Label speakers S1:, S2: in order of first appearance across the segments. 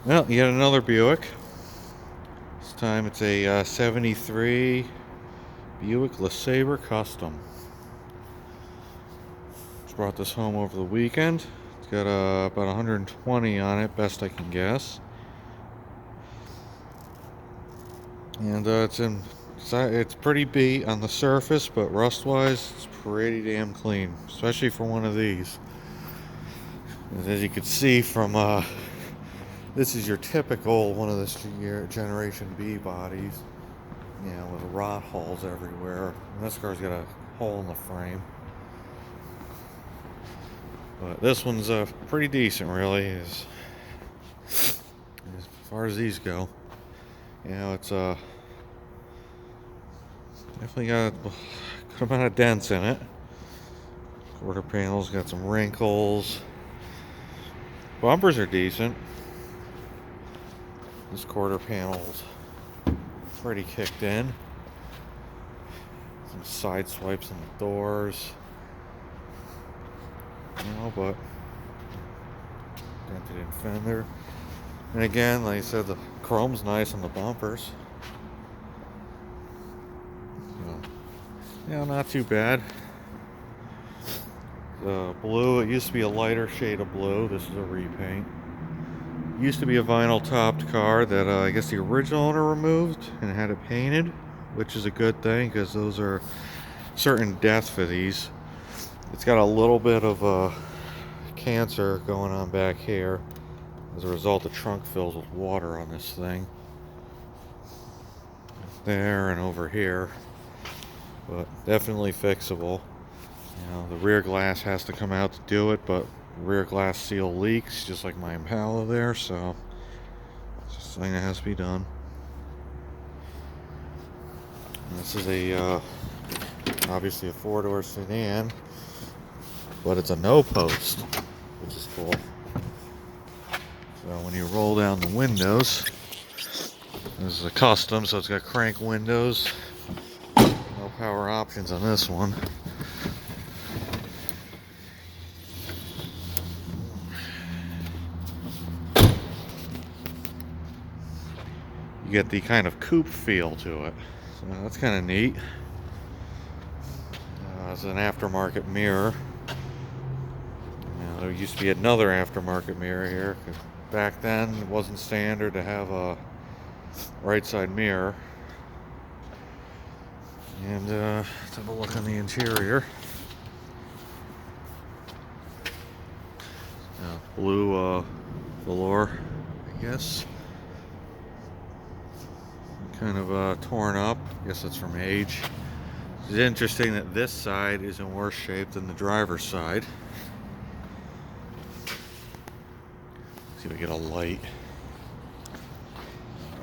S1: Well, yet another Buick. This time it's a 73 Buick LeSabre Custom. Just brought this home over the weekend. It's got about 120 on it, best I can guess. And it's pretty beat on the surface, but rust-wise, it's pretty damn clean, especially for one of these. As you can see from this is your typical one of this Generation B bodies, you know, with rot holes everywhere. And this car's got a hole in the frame. But this one's pretty decent, really, as far as these go. You know, it's definitely got a good amount of dents in it. Quarter panel's got some wrinkles. Bumpers are decent. This quarter panel's pretty kicked in. Some side swipes on the doors. You know, but dented in fender. And again, like I said, the chrome's nice on the bumpers. So, yeah, not too bad. The blue, it used to be a lighter shade of blue. This is a repaint. Used to be a vinyl topped car that I guess the original owner removed and had it painted, which is a good thing because those are certain deaths for these. It's got a little bit of cancer going on back here. As a result, the trunk fills with water on this thing. There and over here. But definitely fixable. You know, the rear glass has to come out to do it, but rear glass seal leaks, just like my Impala there, so it's just something that has to be done. And this is obviously a four-door sedan, but it's a no-post, which is cool. So when you roll down the windows, this is a custom, so it's got crank windows. No power options on this one. You get the kind of coupe feel to it, so that's kind of neat. It's an aftermarket mirror. Now, there used to be another aftermarket mirror here. Back then, it wasn't standard to have a right side mirror. And let's have a look on the interior. Blue velour, I guess. Kind of torn up. I guess that's from age. It's interesting that this side is in worse shape than the driver's side. See if I get a light.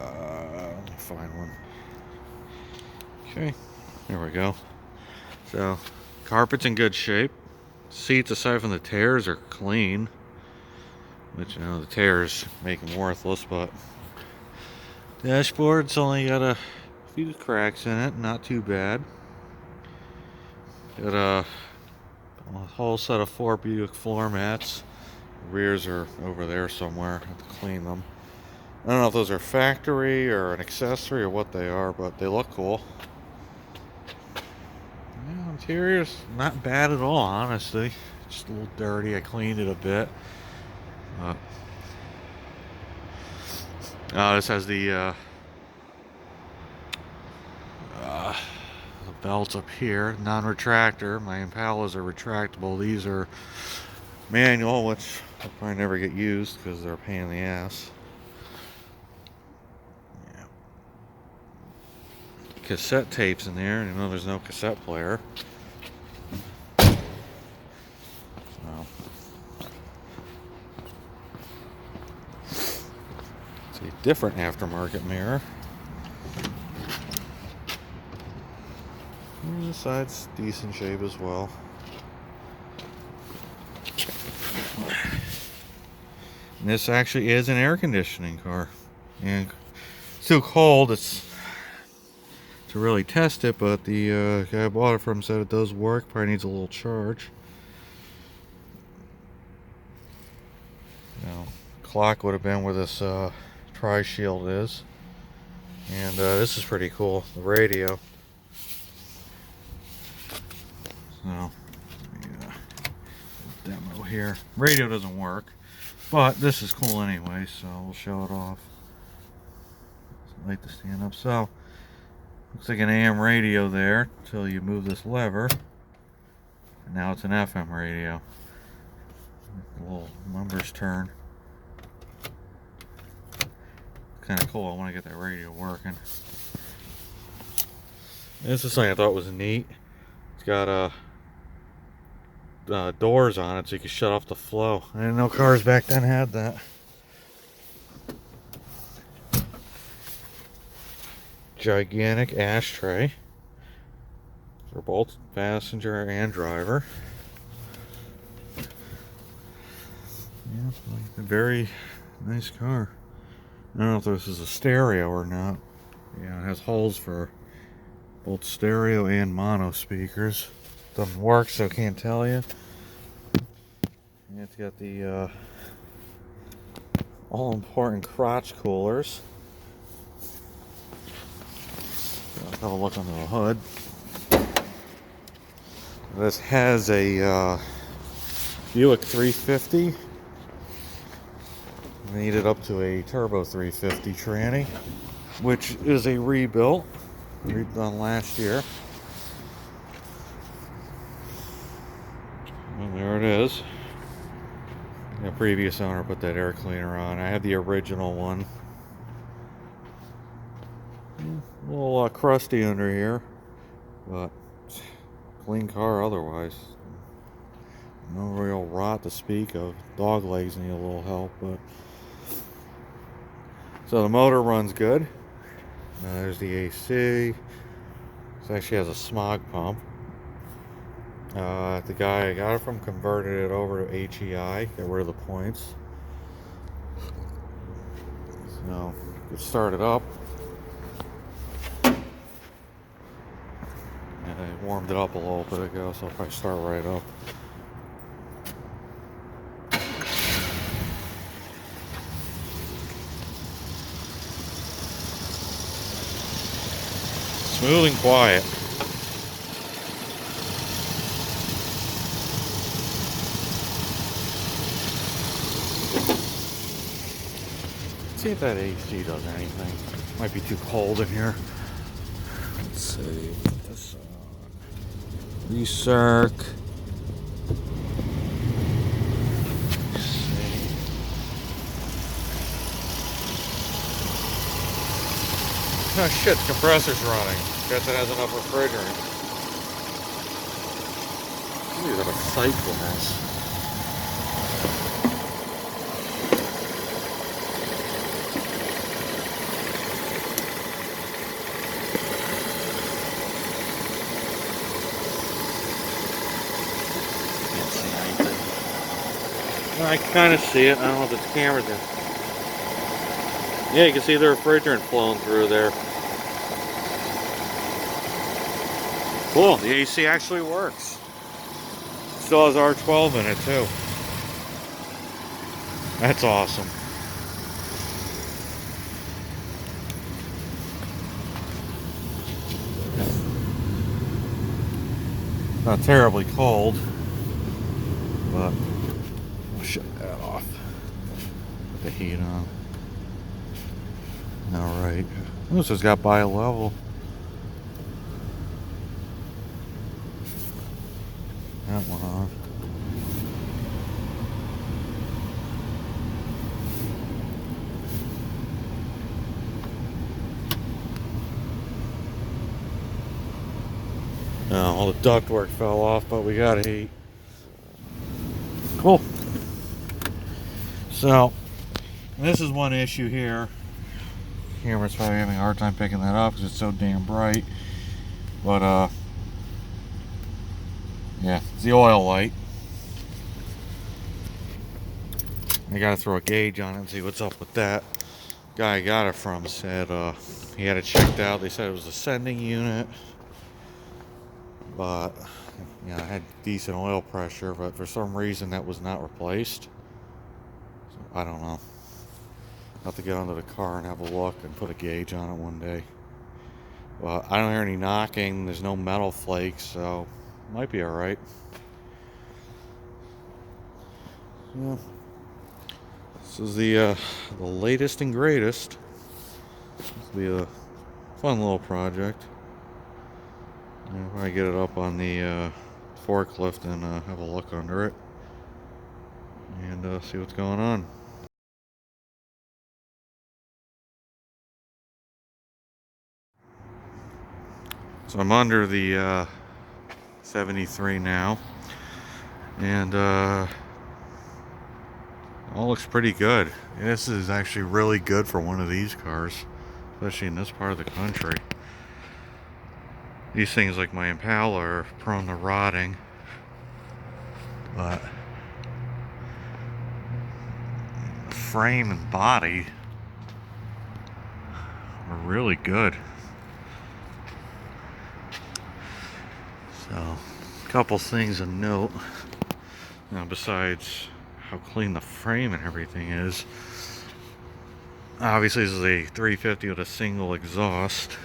S1: Let me find one. Okay, there we go. So, carpet's in good shape. Seats, aside from the tears, are clean. Which, you know, the tears make them worthless, but dashboard's only got a few cracks in it, not too bad. Got a whole set of 4 Buick floor mats. Rears are over there somewhere. I have to clean them. I don't know if those are factory or an accessory or what they are, but they look cool. Yeah, interior's not bad at all, honestly. Just a little dirty. I cleaned it a bit. This has the belts up here, non-retractor. My Impalas are retractable. These are manual, which will probably never get used because they're a pain in the ass. Yeah. Cassette tapes in there, even though there's no cassette player. So, it's a different aftermarket mirror. And the side's decent shape as well. And this actually is an air conditioning car. And it's too cold to really test it, but the guy I bought it from said it does work. Probably needs a little charge. Now, clock would have been where this tri-shield is. And this is pretty cool, the radio. So, demo here. Radio doesn't work, but this is cool anyway, so we'll show it off. Light to stand up. So, looks like an AM radio there until you move this lever. And now it's an FM radio. The little numbers turn. Kind of cool. I want to get that radio working. This is something I thought was neat. It's got doors on it so you can shut off the flow. I didn't know cars back then had that. Gigantic ashtray for both passenger and driver. Yeah, a very nice car. I don't know if this is a stereo or not. Yeah, it has holes for both stereo and mono speakers. Doesn't work, so I can't tell you. And it's got the all-important crotch coolers. Let's have a look under the hood. This has a Buick 350. Made it up to a turbo 350 tranny, which is a rebuilt, redone last year. And there it is. The previous owner put that air cleaner on. I have the original one. A little crusty under here, but clean car otherwise. No real rot to speak of. Dog legs need a little help, but so the motor runs good. There's the AC. It actually has a smog pump. The guy I got it from converted it over to HEI, got rid of the points. So, get started up. And I warmed it up a little bit ago, so I'll probably start right up. Smooth and quiet. Let's see if that AC does anything. Might be too cold in here. Let's see. Put this on. Recirc. Oh shit, the compressor's running. Guess it has enough refrigerant. These are like sight glass. Can't see anything. I can kind of see it. I don't know if it's camera's in. Yeah, you can see the refrigerant flowing through there. Cool, the AC actually works. Still has R12 in it too. That's awesome. Not terribly cold, but I'll shut that off. Put the heat on. Alright. This has got bi-level. That one on. All the ductwork fell off, but we got heat. Cool. So, this is one issue here. Camera's probably having a hard time picking that up because it's so damn bright. But, yeah, it's the oil light. I gotta throw a gauge on it and see what's up with that. Guy I got it from said he had it checked out. They said it was a sending unit, but you know, it had decent oil pressure, but for some reason that was not replaced. So I don't know. I'll have to get under the car and have a look and put a gauge on it one day. Well, I don't hear any knocking. There's no metal flakes, so might be all right. Yeah. This is the latest and greatest. This will be a fun little project. If I get it up on the forklift and have a look under it and see what's going on. So I'm under the 73 now, and all looks pretty good. This is actually really good for one of these cars, especially in this part of the country. These things like my Impala are prone to rotting, but the frame and body are really good. So, a couple things to note. Now, besides how clean the frame and everything is, obviously this is a 350 with a single exhaust,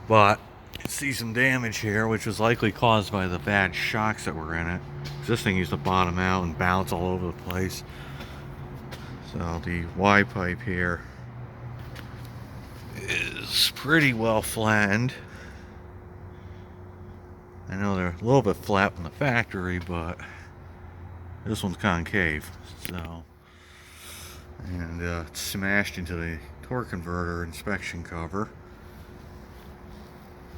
S1: but you see some damage here, which was likely caused by the bad shocks that were in it. This thing used to bottom out and bounce all over the place. So the Y pipe here is pretty well flattened. I know they're a little bit flat from the factory, but this one's concave. So, and it's smashed into the torque converter inspection cover.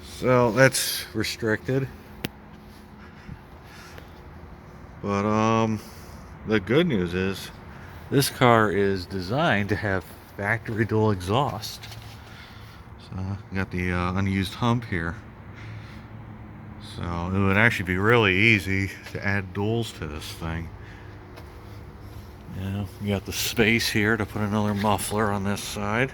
S1: So that's restricted. But the good news is this car is designed to have factory dual exhaust. So you got the unused hump here. So it would actually be really easy to add duals to this thing. Yeah, you got the space here to put another muffler on this side.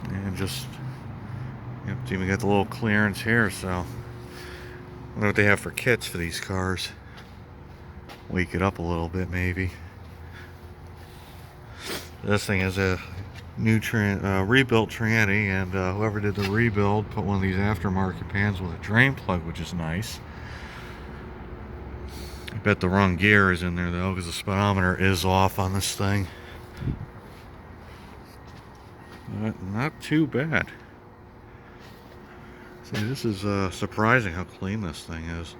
S1: And just, yep, even got the little clearance here, so I wonder what they have for kits for these cars. Wake it up a little bit, maybe. This thing is a new rebuilt tranny, and whoever did the rebuild put one of these aftermarket pans with a drain plug, which is nice. I bet the wrong gear is in there though, because the speedometer is off on this thing. But not too bad. See, this is surprising how clean this thing is.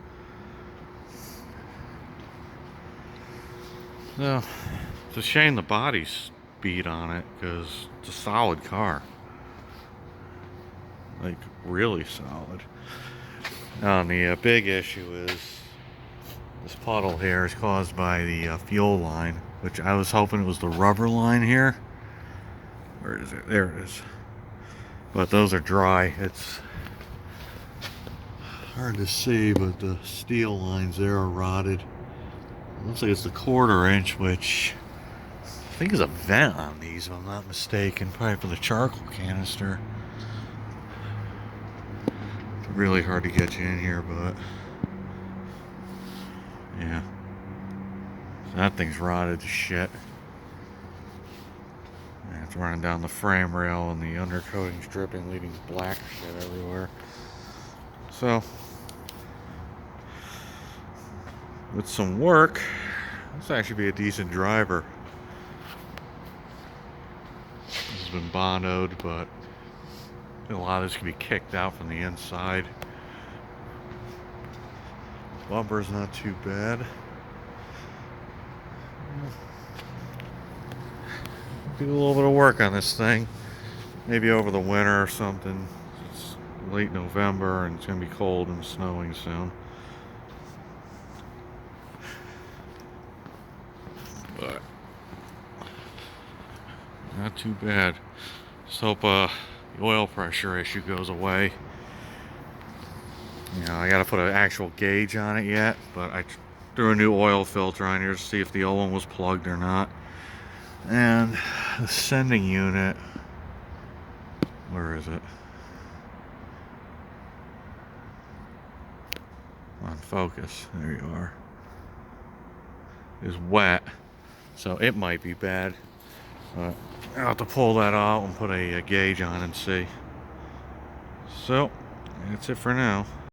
S1: Well, it's a shame the body's beat on it, because it's a solid car. Like, really solid. Now, the big issue is this puddle here is caused by the fuel line, which I was hoping it was the rubber line here. Where is it? There it is. But those are dry. It's hard to see, but the steel lines there are rotted. It looks like it's the 1/4 inch, which I think is a vent on these, if I'm not mistaken. Probably for the charcoal canister. It's really hard to get you in here, but yeah. So that thing's rotted to shit. Yeah, it's running down the frame rail and the undercoating's dripping, leaving black shit everywhere. So, with some work, this will actually be a decent driver. This has been Bondoed, but a lot of this can be kicked out from the inside. Bumper's not too bad. Do a little bit of work on this thing, maybe over the winter or something. It's late November and it's gonna be cold and snowing soon. But not too bad. Just hope the oil pressure issue goes away. You know, I gotta put an actual gauge on it yet, but I threw a new oil filter on here to see if the old one was plugged or not. And the sending unit, where is it? Oh, on, focus. There you are. Is wet, so it might be bad. But I'll have to pull that out and put a gauge on and see. So, that's it for now.